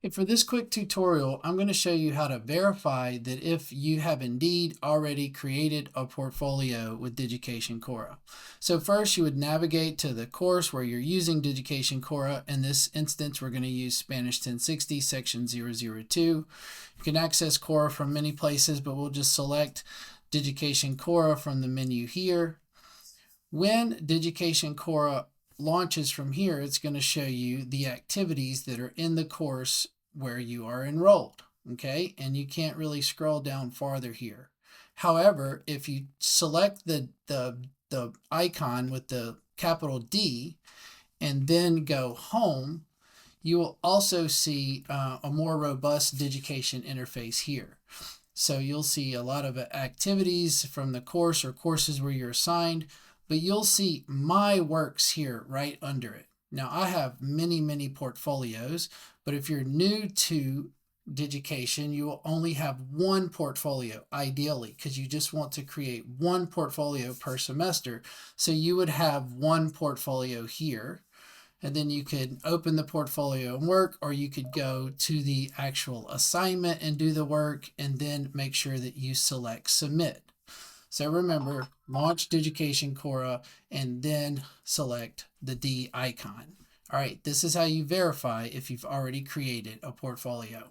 Okay, for this quick tutorial, I'm going to show you how to verify that if you have indeed already created a portfolio with Digicaiton Kora. So first you would navigate to the course where you're using Digicaiton Kora. In this instance, we're going to use Spanish 1060 section 002. You can access Kora from many places, but we'll just select Digicaiton Kora from the menu here. When Digicaiton Kora launches from here, it's going to show you the activities that are in the course where you are enrolled. Okay, and you can't really scroll down farther here. However, if you select the icon with the capital D and then go home, you will also see a more robust Digicaiton interface here. So you'll see a lot of activities from the course or courses where you're assigned, but you'll see my works here right under it. Now I have many portfolios, but if you're new to Digicaiton, you will only have one portfolio ideally because you just want to create one portfolio per semester. So you would have one portfolio here, and then you could open the portfolio and work, or you could go to the actual assignment and do the work and then make sure that you select submit. So remember, launch Digicaiton Kora and then select the D icon. All right, this is how you verify if you've already created a portfolio.